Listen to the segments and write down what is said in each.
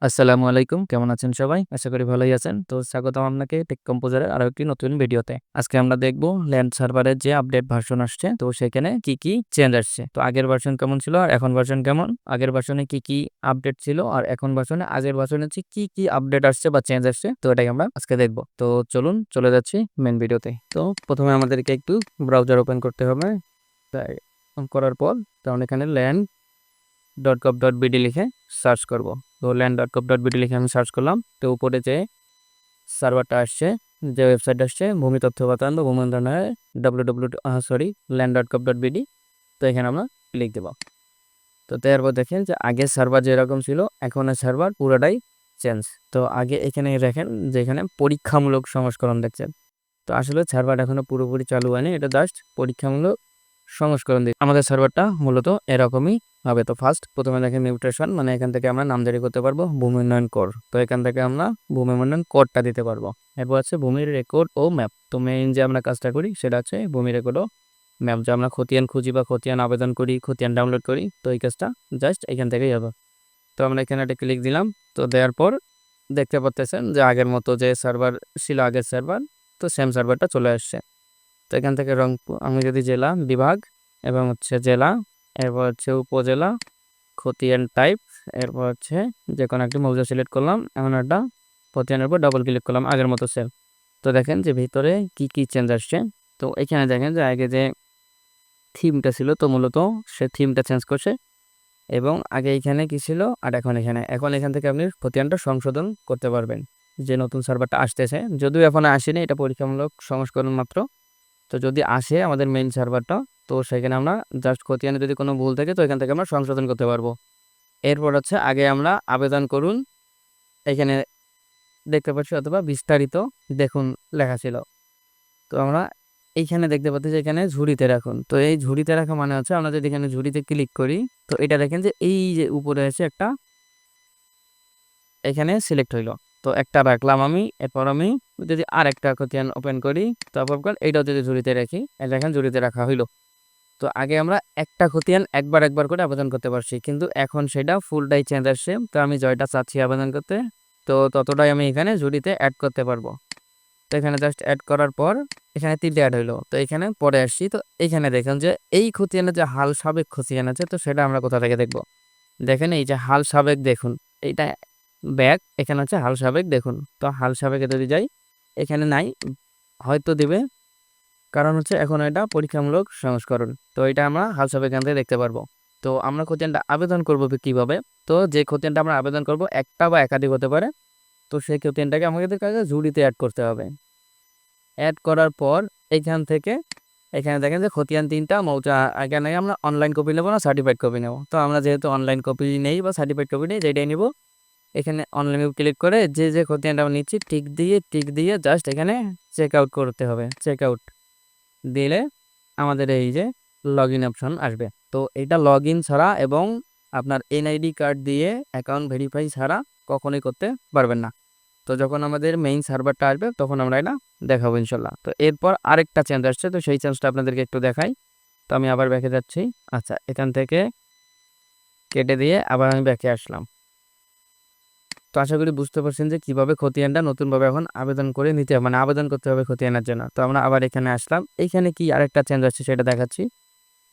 আসসালামু আলাইকুম। কেমন আছেন সবাই? আশা করি ভালোই আছেন। তো স্বাগতম আপনাকে টেক কম্পোজারের আরো একটি নতুন ভিডিওতে। আজকে আমরা দেখব ল্যান্ড সার্ভারের যে আপডেট ভার্সন আসছে, তো সেখানে কি চেঞ্জ আসছে। তো আগের ভার্সন কেমন ছিল আর এখন ভার্সন কেমন? আগের ভার্সনে কি আপডেট ছিল আর এখন ভার্সনে আগের ভার্সনে হচ্ছে কি আপডেট আসছে বা চেঞ্জ আসছে, তো এটাই আমরা আজকে দেখব। তো চলুন চলে যাচ্ছি মেইন ভিডিওতে। তো প্রথমে আমাদেরকে একটু ব্রাউজার ওপেন করতে হবে। তাই করার পর তখন এখানে land.gov.bd লিখে সার্চ করব। তো land.gov.bd লিখে আমি সার্চ করলাম। তো উপরে যে সার্ভারটা আসছে, যে ওয়েবসাইট আসছে ভূমি তথ্য বাতায়ন বা ভূমি মন্ত্রণালয়ের land.gov.bd, তো এখানে আমরা ক্লিক দেব। তো তারপর দেখেন যে আগে সার্ভার যেরকম ছিল এখনের সার্ভার পুরোটাই চেঞ্জ। তো আগে এখানে দেখেন যে এখানে পরীক্ষামূলক সংস্করণ দেখছেন। তো আসলে সার্ভার এখনো পুরোপুরি চালু হয়নি, এটা জাস্ট পরীক্ষামূলক সংস্করণ দিই। আমাদের সার্ভারটা মূলত এরকমই হবে। তো প্রথমে দেখেন মিউটেশন, মানে এখান থেকে আমরা নাম জারি করতে পারবো ভূমি উন্নয়ন কোড। তো এখান থেকে আমরা ভূমি উন্নয়ন কোডটা দিতে পারবো। এরপর আছে ভূমির রেকর্ড ও ম্যাপ। তো মেইন যে আমরা কাজটা করি সেটা হচ্ছে ভূমি রেকর্ড ও ম্যাপ, যে আমরা খতিয়ান খুঁজি বা খতিয়ান আবেদন করি, খতিয়ান ডাউনলোড করি, তো এই কাজটা জাস্ট এখান থেকেই হবে। তো আমরা এখানে একটা ক্লিক দিলাম। তো দেওয়ার পর দেখতে পাচ্ছেন যে আগের মতো যে সার্ভার ছিল, আগের সার্ভার, তো সেম সার্ভারটা চলে আসছে। তো এখান থেকে রংপুর, আমি যদি জেলা, বিভাগ এবং হচ্ছে জেলা, এরপর হচ্ছে উপজেলা, খতিয়ান টাইপ, এরপর হচ্ছে যে কোনো একটি মৌজা সিলেক্ট করলাম, এমন একটা খতিয়ানের উপর ডাবল ক্লিক করলাম, আগের মতো সেল। তো দেখেন যে ভিতরে কি চেঞ্জ আসছে। তো এখানে দেখেন যে আগে যে থিমটা ছিল, তো মূলত সে থিমটা চেঞ্জ করছে, এবং আগে এখানে কি ছিল আর এখন এখান থেকে আপনি খতিয়ানটা সংশোধন করতে পারবেন। যে নতুন সার্ভারটা আসতেছে, যদিও এখন আসেনি, এটা পরীক্ষামূলক সংস্করণ মাত্র। তো যদি আসে আমাদের মেইন সার্ভারটা, তো সেখানে আমরা জাস্ট খতিয়ানে যদি কোনো ভুল থাকে তো এখান থেকে আমরা সংশোধন করতে পারবো। এরপর হচ্ছে আগে আমরা আবেদন করুন, এখানে দেখতে পাচ্ছি, অথবা বিস্তারিত দেখুন লেখা ছিল। তো আমরা এইখানে দেখতে পাচ্ছি যে এখানে ঝুড়িতে রাখুন। তো এই ঝুড়িতে রাখা মানে হচ্ছে আমরা যদি এখানে ঝুড়িতে ক্লিক করি, তো এটা দেখেন যে এই যে উপরে আছে একটা, এখানে সিলেক্ট হইলো। তো একটা রাখলাম আমি। এরপর আমি যদি আর একটা খতিয়ান ওপেন করি, তারপর এইটাও যদি ঝুড়িতে রাখি, দেখেন ঝুড়িতে রাখা হইলো। তো আগে আমরা একটা খতিয়ান একবার করে আবেদন করতে পারছি, কিন্তু এখন সেটা ফুলটাই চেঞ্জ আসছে। তো আমি জয়টা চাচ্ছি আবেদন করতে, তো ততটাই আমি এখানে ঝুড়িতে অ্যাড করতে পারবো। তো এখানে জাস্ট অ্যাড করার পর এখানে 3টে অ্যাড হইলো। তো এখানে পরে আসছি। তো এখানে দেখেন যে এই খতিয়ানের যে হাল সাবেক খতিয়ান আছে, তো সেটা আমরা কোথা থেকে দেখবো। দেখেন এই যে হাল সাবেক দেখুন, এইটা ব্যাক, এখানে হচ্ছে হাল সাবেক দেখুন। তো হাল সাবেকে যদি যাই, এখানে নাই, হয়তো দিবে, কারণ হচ্ছে এখন এটা পরীক্ষামূলক সংস্করণ। তো এটা আমরা হাল সাবেক এখান থেকে দেখতে পারবো। তো আমরা খতিয়ানটা আবেদন করবো কিভাবে? তো যে খতিয়ানটা আমরা আবেদন করব একটা বা একাধিক হতে পারে। তো সেই খতিয়ানটাকে আমাদের কাছে ঝুড়িতে অ্যাড করতে হবে। অ্যাড করার পর এখানে দেখেন যে খতিয়ান 3টা মৌজা। এখানে আমরা অনলাইন কপি নেবো না সার্টিফাইড কপি নেবো। তো আমরা যেহেতু অনলাইন কপি নেই বা সার্টিফাইড কপি নেই, যেটাই নিব, এখানে অনলাইনে ক্লিক করে যে খতিয়ানটা আমরা নিচ্ছি টিক দিয়ে জাস্ট এখানে চেক আউট করতে হবে। চেক আউট দিলে আমাদের এই যে লগ ইন অপশন আসবে। তো এটা লগ ইন ছাড়া এবং আপনার এনআইডি কার্ড দিয়ে অ্যাকাউন্ট ভেরিফাই ছাড়া কখনোই করতে পারবেন না। তো যখন আমাদের মেইন সার্ভারটা আসবে তখন আমরা এটা দেখাবো ইনশাল্লাহ। তো এরপর আরেকটা চেঞ্জ আসছে, তো সেই চেঞ্জটা আপনাদেরকে একটু দেখাই। তো আমি আবার ব্যাকে যাচ্ছি। আচ্ছা, এখান থেকে কেটে দিয়ে আবার আমি ব্যাকে আসলাম। তো আশা করি বুঝতে পারছেন যে কিভাবে খতিয়ানটা নতুনভাবে এখন আবেদন করে নিতে হবে, মানে আবেদন করতে হবে খতিয়ানের জন্য। তো আমরা আবার এখানে আসলাম। এইখানে কি আরেকটা চেঞ্জ আসছে সেটা দেখাচ্ছি।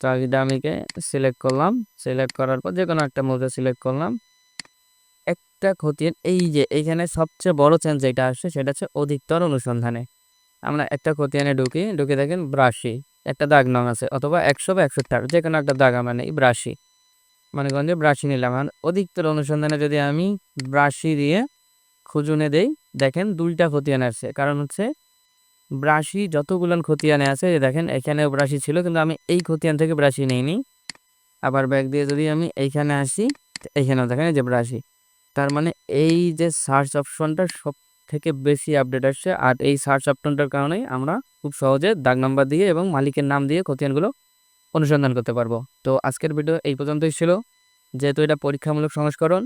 তো আমিকে সিলেক্ট করলাম। সিলেক্ট করার পর যে কোনো একটা মৌজা সিলেক্ট করলাম। একটা খতিয়ান, এই যে এইখানে সবচেয়ে বড় চেঞ্জ যেটা আসছে সেটা হচ্ছে অধিকতর অনুসন্ধানে। আমরা একটা খতিয়ানে ঢুকে দেখেন 82 একটা দাগ নং আছে, অথবা 100 বা 168 যে কোনো একটা দাগ আমরা নেই 82, মনে করেন যে 82 নিলাম। আর অধিকতর অনুসন্ধানে যদি আমি 82 দিয়ে খুঁজুনে দেই, দেখেন 2টা খতিয়ান আসছে। কারণ হচ্ছে 82 যতগুলান খতিয়ানে আছে, দেখেন এখানে 82 ছিল, কিন্তু আমি এই খতিয়ান থেকে 82 নেইনি। আবার ব্যাক দিয়ে যদি আমি এইখানে আসি, এইখানেও দেখেন যে 82। তার মানে এই যে সার্চ অপশনটা সব থেকে বেশি আপডেট আসছে। আর এই সার্চ অপশনটার কারণেই আমরা খুব সহজে দাগ নাম্বার দিয়ে এবং মালিকের নাম দিয়ে খতিয়ানগুলো অনুসন্ধান করতে পারবো। তো আজকের ভিডিও এই পর্যন্তই ছিল, যেহেতু এটা পরীক্ষামূলক সংস্করণ।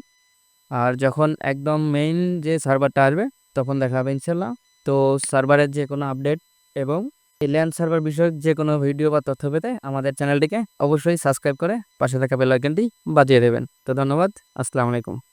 আর যখন একদম মেইন যে সার্ভারটা আসবে তখন দেখা হবে ইনশাল্লাহ। তো সার্ভারের যে কোনো আপডেট এবং ল্যান্ড সার্ভার বিষয়ক যে কোনো ভিডিও বা তথ্য পেতে আমাদের চ্যানেলটিকে অবশ্যই সাবস্ক্রাইব করে পাশে থাকা বেল আইকনটি বাজিয়ে দেবেন। তো ধন্যবাদ। আসসালামু আলাইকুম।